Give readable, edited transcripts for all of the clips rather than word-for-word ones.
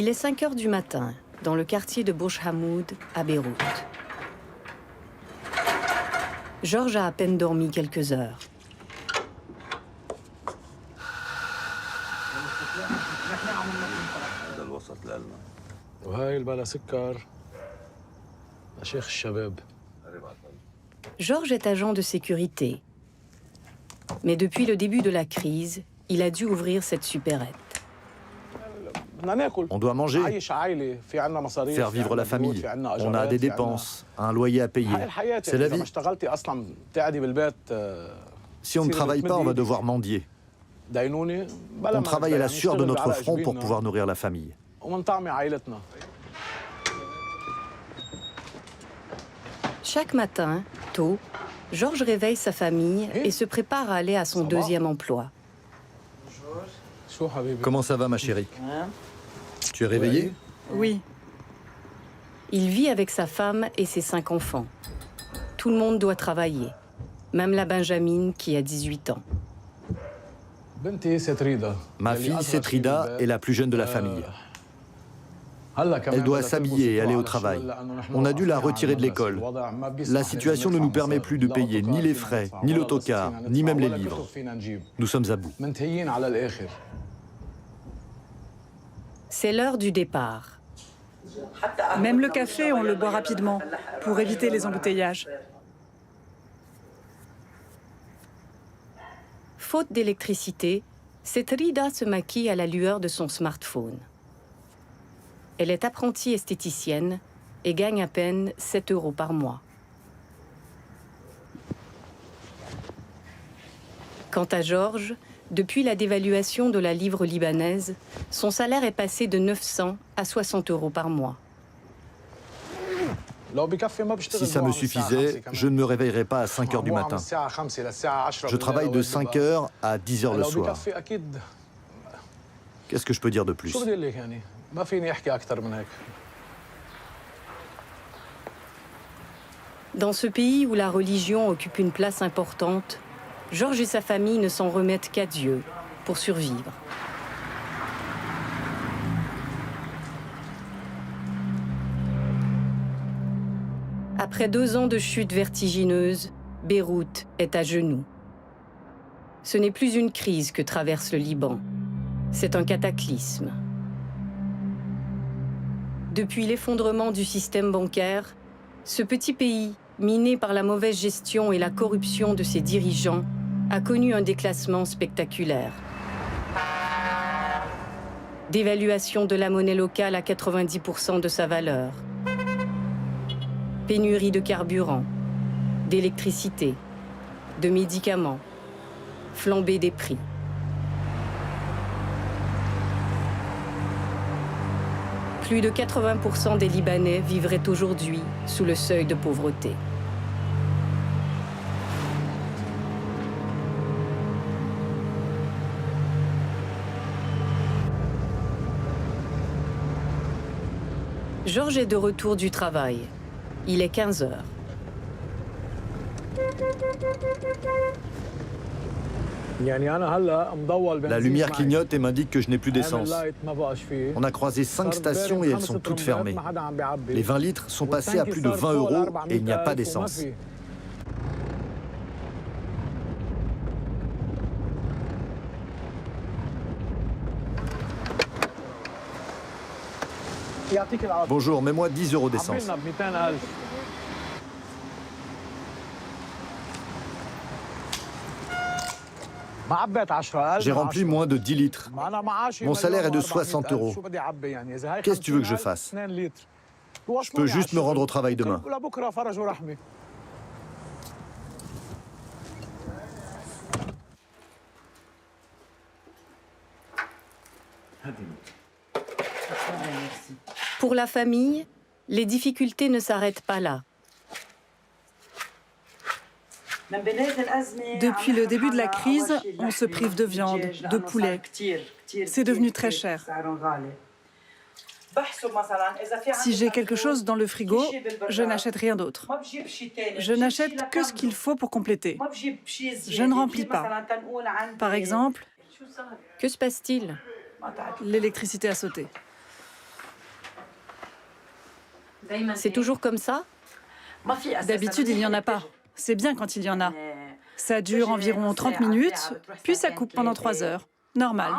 Il est 5 heures du matin, dans le quartier de Bouch Hamoud, à Beyrouth. Georges a à peine dormi quelques heures. Georges est agent de sécurité. Mais depuis le début de la crise, il a dû ouvrir cette supérette. On doit manger, faire vivre la famille. On a des dépenses, un loyer à payer. C'est la vie. Si on ne travaille pas, on va devoir mendier. On travaille à la sueur de notre front pour pouvoir nourrir la famille. Chaque matin, tôt, Georges réveille sa famille et se prépare à aller à son deuxième emploi. Comment ça va, ma chérie? Tu es réveillée? Oui. Il vit avec sa femme et ses 5 enfants. Tout le monde doit travailler, même la Benjamine qui a 18 ans. Ma fille, c'est Trida, est la plus jeune de la famille. Elle doit s'habiller et aller au travail. On a dû la retirer de l'école. La situation ne nous permet plus de payer ni les frais, ni l'autocar, ni même les livres. Nous sommes à bout. C'est l'heure du départ. Même le café, on le boit rapidement pour éviter les embouteillages. Faute d'électricité, cette Rida se maquille à la lueur de son smartphone. Elle est apprentie esthéticienne et gagne à peine 7 € par mois. Quant à Georges, depuis la dévaluation de la livre libanaise, son salaire est passé de 900 à 60 € par mois. Si ça me suffisait, je ne me réveillerais pas à 5 heures du matin. Je travaille de 5 heures à 10 heures le soir. Qu'est-ce que je peux dire de plus? Dans ce pays où la religion occupe une place importante, Georges et sa famille ne s'en remettent qu'à Dieu pour survivre. Après 2 ans de chute vertigineuse, Beyrouth est à genoux. Ce n'est plus une crise que traverse le Liban, c'est un cataclysme. Depuis l'effondrement du système bancaire, ce petit pays, miné par la mauvaise gestion et la corruption de ses dirigeants, a connu un déclassement spectaculaire. Dévaluation de la monnaie locale à 90% de sa valeur. Pénurie de carburant, d'électricité, de médicaments, flambée des prix. Plus de 80% des Libanais vivraient aujourd'hui sous le seuil de pauvreté. Georges est de retour du travail. Il est 15 heures. La lumière clignote et m'indique que je n'ai plus d'essence. On a croisé 5 stations et elles sont toutes fermées. Les 20 litres sont passés à plus de 20 € et il n'y a pas d'essence. Bonjour, mets-moi 10 € d'essence. J'ai rempli moins de 10 litres. Mon salaire est de 60 €. Qu'est-ce que tu veux que je fasse? Je peux juste me rendre au travail demain. Pour la famille, les difficultés ne s'arrêtent pas là. Depuis le début de la crise, on se prive de viande, de poulet. C'est devenu très cher. Si j'ai quelque chose dans le frigo, je n'achète rien d'autre. Je n'achète que ce qu'il faut pour compléter. Je ne remplis pas. Par exemple, Que se passe-t-il? l'électricité a sauté. C'est toujours comme ça? D'habitude, il n'y en a pas. C'est bien quand il y en a. Ça dure environ 30 minutes, puis ça coupe pendant 3 heures. Normal.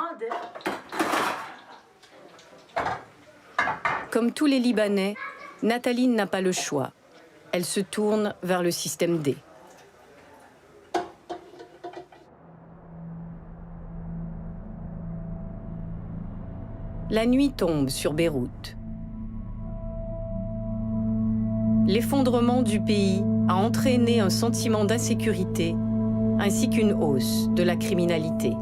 Comme tous les Libanais, Nathalie n'a pas le choix. Elle se tourne vers le système D. La nuit tombe sur Beyrouth. L'effondrement du pays a entraîné un sentiment d'insécurité ainsi qu'une hausse de la criminalité.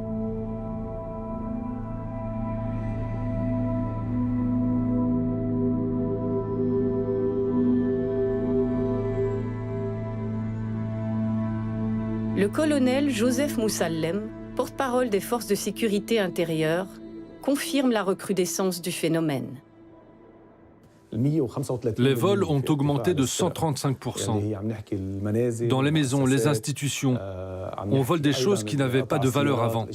Le colonel Joseph Moussallem, porte-parole des forces de sécurité intérieure, confirme la recrudescence du phénomène. Les vols ont augmenté de 135%. Dans les maisons, les institutions, on vole des choses qui n'avaient pas de valeur avant. Les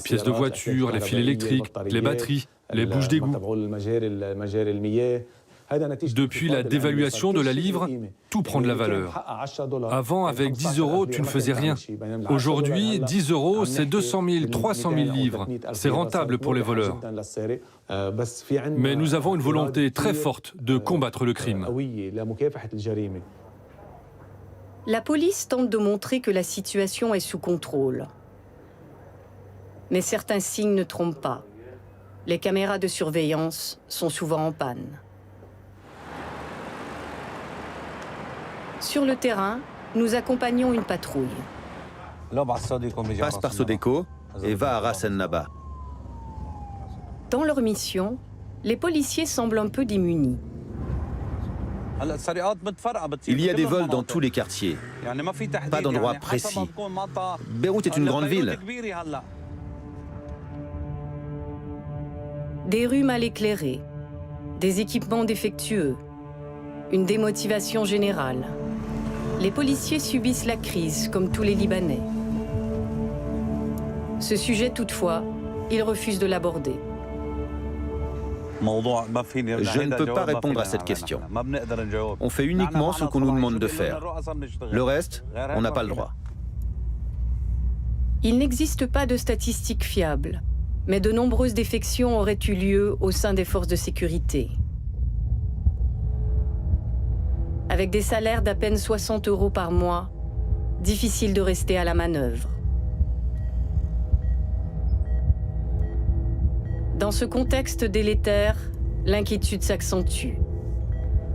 pièces de voiture, les fils électriques, les batteries, les bouches d'égout. Depuis la dévaluation de la livre, tout prend de la valeur. Avant, avec 10 €, tu ne faisais rien. Aujourd'hui, 10 €, c'est 200 000, 300 000 livres. C'est rentable pour les voleurs. Mais nous avons une volonté très forte de combattre le crime. La police tente de montrer que la situation est sous contrôle. Mais certains signes ne trompent pas. Les caméras de surveillance sont souvent en panne. Sur le terrain, nous accompagnons une patrouille. Passe par Sodeco et va à Ras El Naba. Dans leur mission, les policiers semblent un peu démunis. Il y a des vols dans tous les quartiers, pas d'endroit précis. Beyrouth est une grande ville. Des rues mal éclairées, des équipements défectueux, une démotivation générale. Les policiers subissent la crise comme tous les Libanais. Ce sujet, toutefois, ils refusent de l'aborder. Je ne peux pas répondre à cette question. On fait uniquement ce qu'on nous demande de faire. Le reste, on n'a pas le droit. Il n'existe pas de statistiques fiables, mais de nombreuses défections auraient eu lieu au sein des forces de sécurité. Avec des salaires d'à peine 60 € par mois, difficile de rester à la manœuvre. Dans ce contexte délétère, l'inquiétude s'accentue.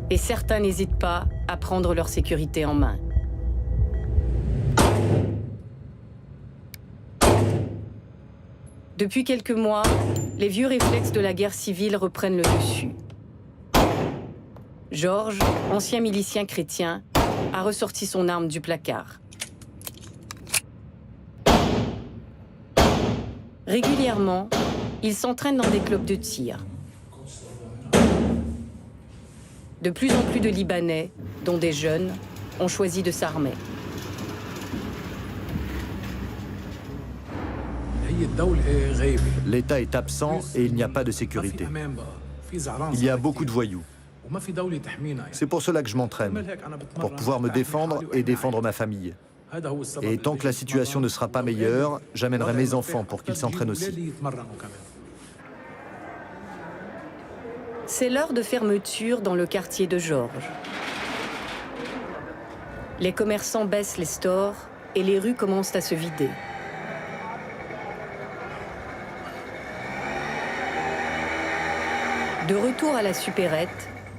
Et certains n'hésitent pas à prendre leur sécurité en main. Depuis quelques mois, les vieux réflexes de la guerre civile reprennent le dessus. Georges, ancien milicien chrétien, a ressorti son arme du placard. Régulièrement, il s'entraîne dans des clubs de tir. De plus en plus de Libanais, dont des jeunes, ont choisi de s'armer. L'État est absent et il n'y a pas de sécurité. Il y a beaucoup de voyous. C'est pour cela que je m'entraîne, pour pouvoir me défendre et défendre ma famille. Et tant que la situation ne sera pas meilleure, j'amènerai mes enfants pour qu'ils s'entraînent aussi. C'est l'heure de fermeture dans le quartier de Georges. Les commerçants baissent les stores et les rues commencent à se vider. De retour à la supérette,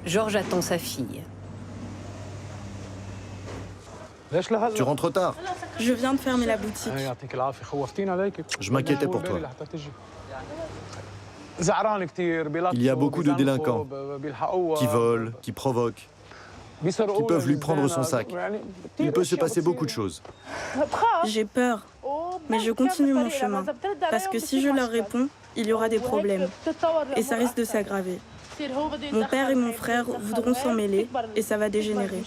Georges attend sa fille. Tu rentres tard. Je viens de fermer la boutique. Je m'inquiétais pour toi. Il y a beaucoup de délinquants qui volent, qui provoquent, qui peuvent lui prendre son sac. Il peut se passer beaucoup de choses. J'ai peur, mais je continue mon chemin. Parce que si je leur réponds, il y aura des problèmes. Et ça risque de s'aggraver. Mon père et mon frère voudront s'en mêler et ça va dégénérer.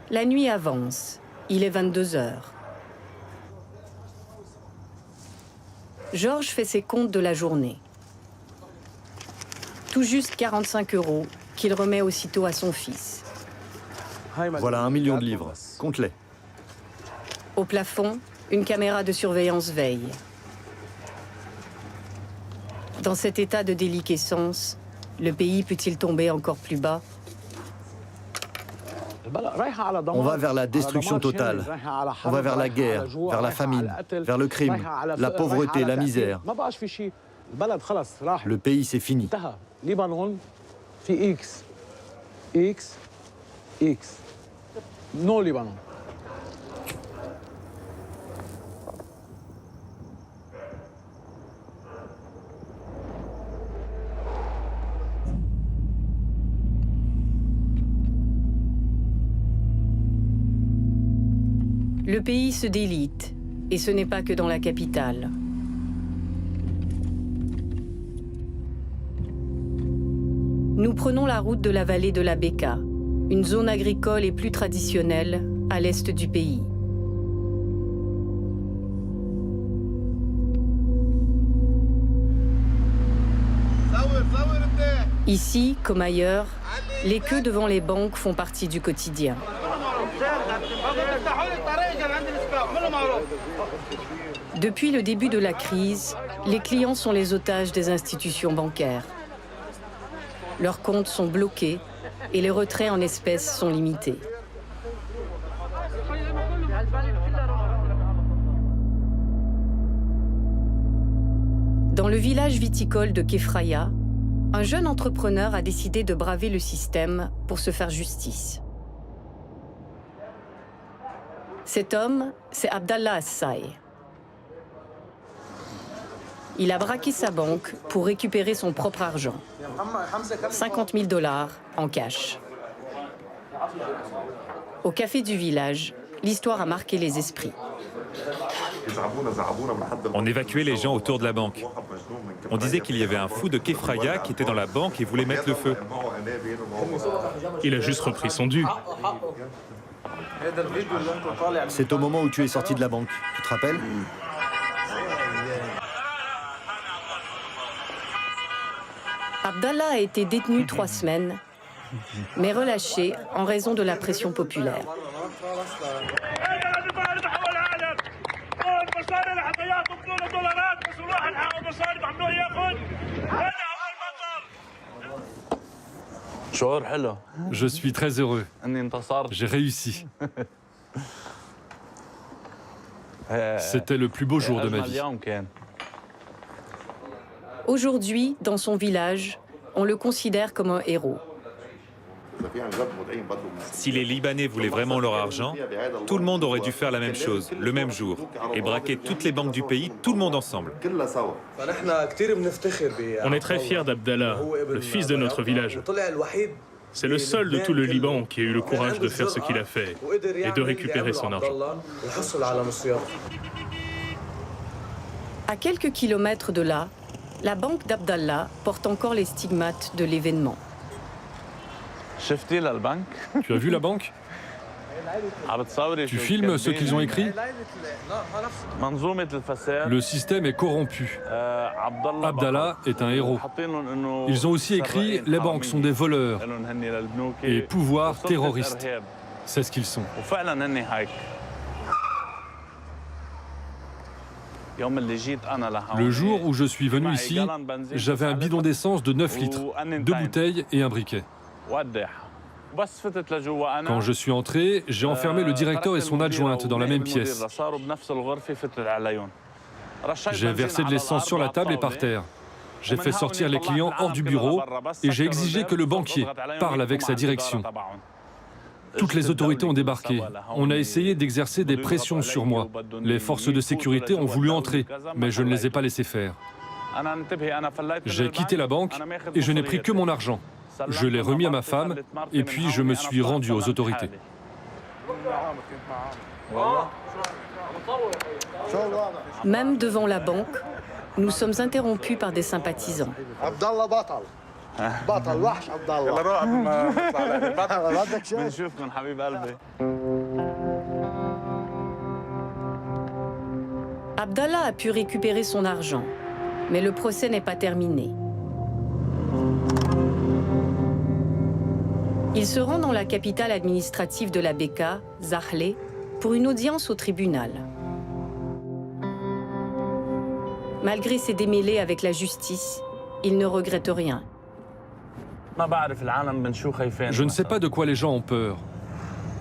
La nuit avance. Il est 22 heures. Georges fait ses comptes de la journée. Tout juste 45 € qu'il remet aussitôt à son fils. Voilà 1 million de livres. Compte-les. Au plafond, une caméra de surveillance veille. Dans cet état de déliquescence, le pays peut-il tomber encore plus bas? On va vers la destruction totale. On va vers la guerre, vers la famine, vers le crime, la pauvreté, la misère. Le pays, c'est fini. No Libanon. Le pays se délite, et ce n'est pas que dans la capitale. Nous prenons la route de la vallée de la Bekaa, une zone agricole et plus traditionnelle à l'est du pays. Ici, comme ailleurs, les queues devant les banques font partie du quotidien. Depuis le début de la crise, les clients sont les otages des institutions bancaires. Leurs comptes sont bloqués et les retraits en espèces sont limités. Dans le village viticole de Kefraya, un jeune entrepreneur a décidé de braver le système pour se faire justice. Cet homme, c'est Abdallah Assay. Il a braqué sa banque pour récupérer son propre argent. 50 000 $ en cash. Au café du village, l'histoire a marqué les esprits. On évacuait les gens autour de la banque. On disait qu'il y avait un fou de Kefraya qui était dans la banque et voulait mettre le feu. Il a juste repris son dû. C'est au moment où tu es sorti de la banque. Tu te rappelles? Abdallah a été détenu 3 semaines, mais relâché en raison de la pression populaire. Je suis très heureux. J'ai réussi. C'était le plus beau jour de ma vie. Aujourd'hui, dans son village, on le considère comme un héros. Si les Libanais voulaient vraiment leur argent, tout le monde aurait dû faire la même chose, le même jour, et braquer toutes les banques du pays, tout le monde ensemble. On est très fiers d'Abdallah, le fils de notre village. C'est le seul de tout le Liban qui a eu le courage de faire ce qu'il a fait et de récupérer son argent. À quelques kilomètres de là, la banque d'Abdallah porte encore les stigmates de l'événement. Tu as vu la banque? Tu filmes ce qu'ils ont écrit? Le système est corrompu. Abdallah est un héros. Ils ont aussi écrit « Les banques sont des voleurs » et « Pouvoir terroriste ». C'est ce qu'ils sont. Le jour où je suis venu ici, j'avais un bidon d'essence de 9 litres, 2 bouteilles et un briquet. Quand je suis entré, j'ai enfermé le directeur et son adjointe dans la même pièce. J'ai versé de l'essence sur la table et par terre. J'ai fait sortir les clients hors du bureau et j'ai exigé que le banquier parle avec sa direction. Toutes les autorités ont débarqué. On a essayé d'exercer des pressions sur moi. Les forces de sécurité ont voulu entrer, mais je ne les ai pas laissés faire. J'ai quitté la banque et je n'ai pris que mon argent. Je l'ai remis à ma femme et puis je me suis rendu aux autorités. Même devant la banque, nous sommes interrompus par des sympathisants. Abdallah a pu récupérer son argent, mais le procès n'est pas terminé. Il se rend dans la capitale administrative de la Bekaa, Zahle, pour une audience au tribunal. Malgré ses démêlés avec la justice, il ne regrette rien. Je ne sais pas de quoi les gens ont peur.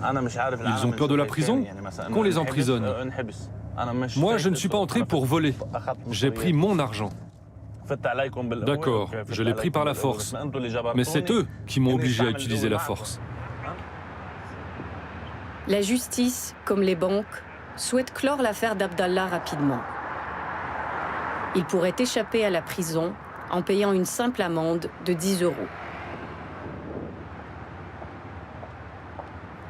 Ils ont peur de la prison? Qu'on les emprisonne. Moi, je ne suis pas entré pour voler. J'ai pris mon argent. D'accord, je l'ai pris par la force. Mais c'est eux qui m'ont obligé à utiliser la force. La justice, comme les banques, souhaite clore l'affaire d'Abdallah rapidement. Il pourrait échapper à la prison en payant une simple amende de 10 €.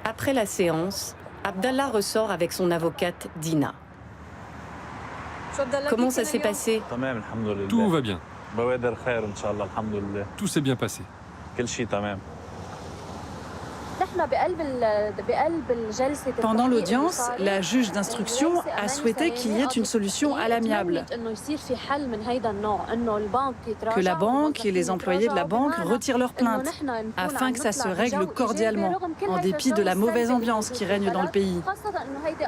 Après la séance, Abdallah ressort avec son avocate Dina. Comment ça s'est passé? Tout va bien. Tout s'est bien passé. Pendant l'audience, la juge d'instruction a souhaité qu'il y ait une solution à l'amiable. Que la banque et les employés de la banque retirent leur plainte, afin que ça se règle cordialement, en dépit de la mauvaise ambiance qui règne dans le pays.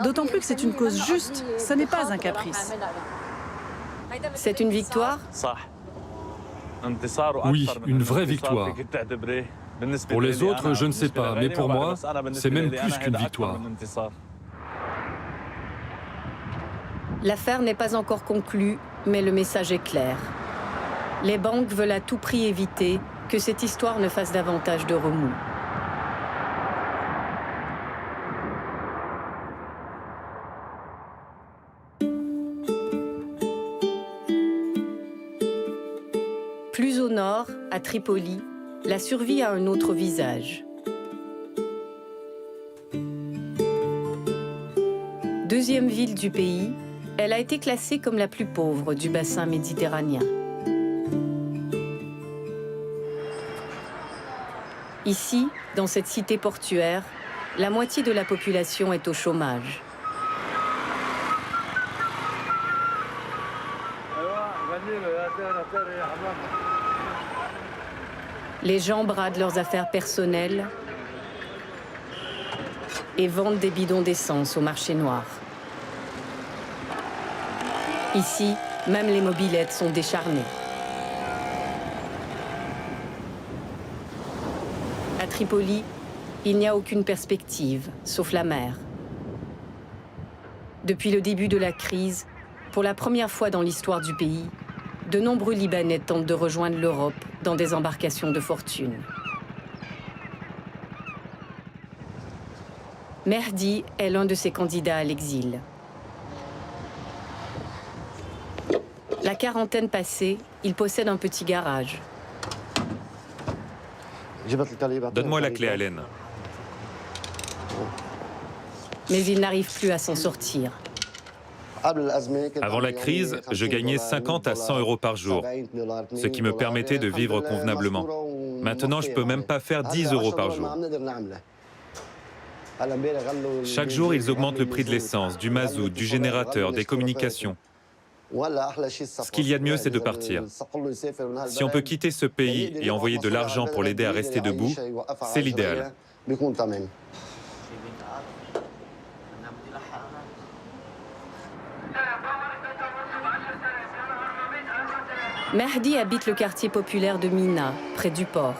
D'autant plus que c'est une cause juste, ce n'est pas un caprice. C'est une victoire? Oui, une vraie victoire. Pour les autres, je ne sais pas, mais pour moi, c'est même plus qu'une victoire. L'affaire n'est pas encore conclue, mais le message est clair. Les banques veulent à tout prix éviter que cette histoire ne fasse davantage de remous. Plus au nord, à Tripoli, la survie a un autre visage. Deuxième ville du pays, elle a été classée comme la plus pauvre du bassin méditerranéen. Ici, dans cette cité portuaire, la moitié de la population est au chômage. Les gens bradent leurs affaires personnelles et vendent des bidons d'essence au marché noir. Ici, même les mobylettes sont décharnées. À Tripoli, il n'y a aucune perspective, sauf la mer. Depuis le début de la crise, pour la première fois dans l'histoire du pays, de nombreux Libanais tentent de rejoindre l'Europe dans des embarcations de fortune. Mehdi est l'un de ces candidats à l'exil. La quarantaine passée, il possède un petit garage. Donne-moi la clé, Allen. Mais il n'arrive plus à s'en sortir. Avant la crise, je gagnais 50 à 100 € par jour, ce qui me permettait de vivre convenablement. Maintenant, je ne peux même pas faire 10 € par jour. Chaque jour, ils augmentent le prix de l'essence, du mazout, du générateur, des communications. Ce qu'il y a de mieux, c'est de partir. Si on peut quitter ce pays et envoyer de l'argent pour l'aider à rester debout, c'est l'idéal. Mehdi habite le quartier populaire de Mina, près du port.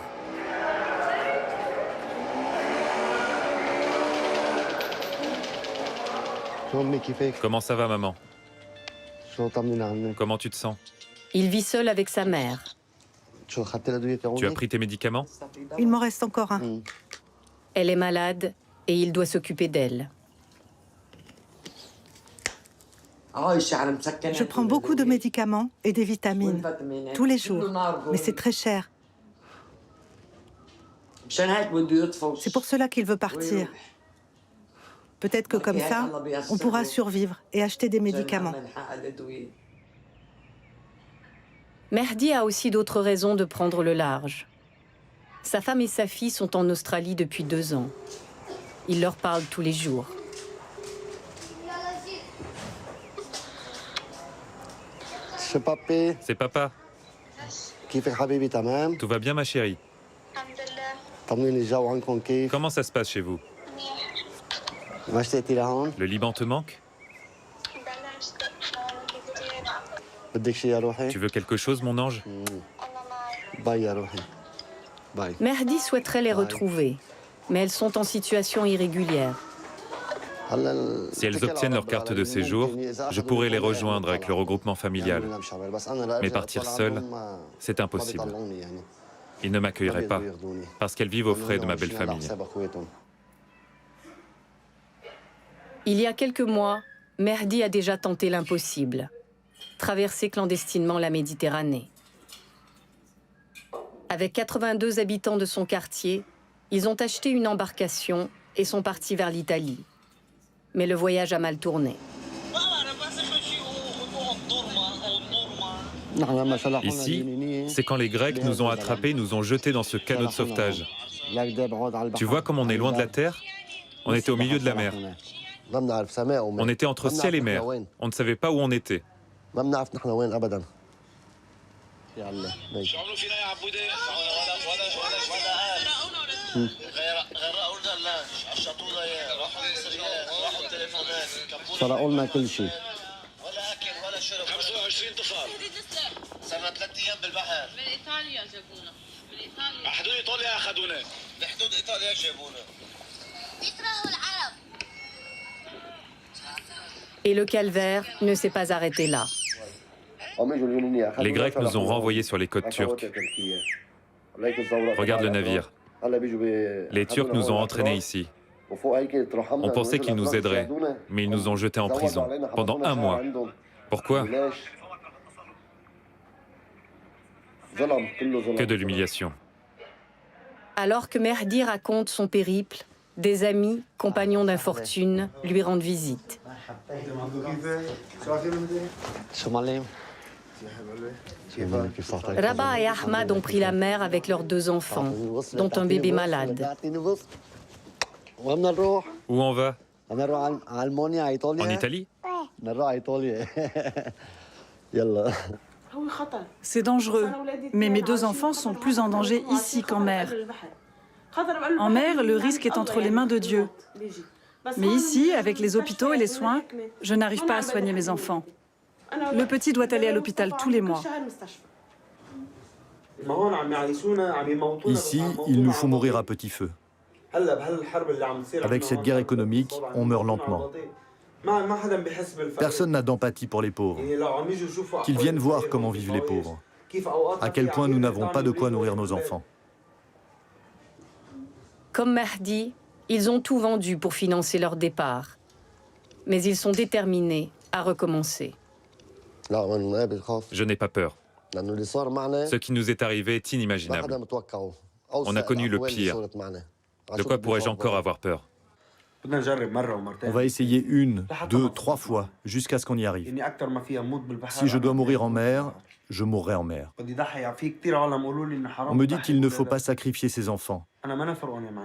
Comment ça va, maman? Comment tu te sens? Il vit seul avec sa mère. Tu as pris tes médicaments? Il m'en reste encore un. Elle est malade et il doit s'occuper d'elle. Je prends beaucoup de médicaments et des vitamines, tous les jours, mais c'est très cher. C'est pour cela qu'il veut partir. Peut-être que comme ça, on pourra survivre et acheter des médicaments. Mehdi a aussi d'autres raisons de prendre le large. Sa femme et sa fille sont en Australie depuis 2 ans. Il leur parle tous les jours. C'est papa. Tout va bien, ma chérie? Comment ça se passe chez vous? Le Liban te manque? Tu veux quelque chose, mon ange? Mehdi souhaiterait les retrouver, mais elles sont en situation irrégulière. Si elles obtiennent leur carte de séjour, je pourrai les rejoindre avec le regroupement familial. Mais partir seule, c'est impossible. Ils ne m'accueilleraient pas, parce qu'elles vivent aux frais de ma belle famille. Il y a quelques mois, Mehdi a déjà tenté l'impossible, traverser clandestinement la Méditerranée. Avec 82 habitants de son quartier, ils ont acheté une embarcation et sont partis vers l'Italie. Mais le voyage a mal tourné. Ici, c'est quand les Grecs nous ont attrapés, nous ont jetés dans ce canot de sauvetage. Tu vois comme on est loin de la terre? On était au milieu de la mer. On était entre ciel et mer. On ne savait pas où on était. Et le calvaire ne s'est pas arrêté là. Les Grecs nous ont renvoyés sur les côtes turques. Regarde le navire. Les Turcs nous ont entraînés ici. On pensait qu'ils nous aideraient, mais ils nous ont jetés en prison pendant 1 mois. Pourquoi? Que de l'humiliation. Alors que Mehdi raconte son périple, des amis, compagnons d'infortune, lui rendent visite. Rabah et Ahmad ont pris la mer avec leurs 2 enfants, dont un bébé malade. Où on va? En Italie? C'est dangereux, mais mes 2 enfants sont plus en danger ici qu'en mer. En mer, le risque est entre les mains de Dieu. Mais ici, avec les hôpitaux et les soins, je n'arrive pas à soigner mes enfants. Le petit doit aller à l'hôpital tous les mois. Ici, il nous faut mourir à petit feu. Avec cette guerre économique, on meurt lentement. Personne n'a d'empathie pour les pauvres. Qu'ils viennent voir comment vivent les pauvres. À quel point nous n'avons pas de quoi nourrir nos enfants. Comme Mehdi, ils ont tout vendu pour financer leur départ. Mais ils sont déterminés à recommencer. Je n'ai pas peur. Ce qui nous est arrivé est inimaginable. On a connu le pire. De quoi pourrais-je encore avoir peur? On va essayer 1, 2, 3 fois, jusqu'à ce qu'on y arrive. Si je dois mourir en mer, je mourrai en mer. On me dit qu'il ne faut pas sacrifier ses enfants.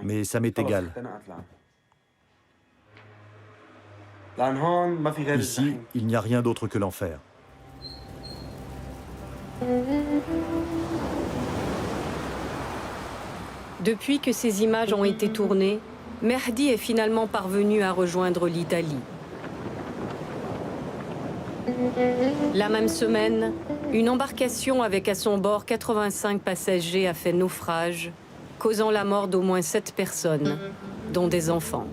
Mais ça m'est égal. Ici, il n'y a rien d'autre que l'enfer. Depuis que ces images ont été tournées, Mehdi est finalement parvenu à rejoindre l'Italie. La même semaine, une embarcation avec à son bord 85 passagers a fait naufrage, causant la mort d'au moins 7 personnes, dont des enfants.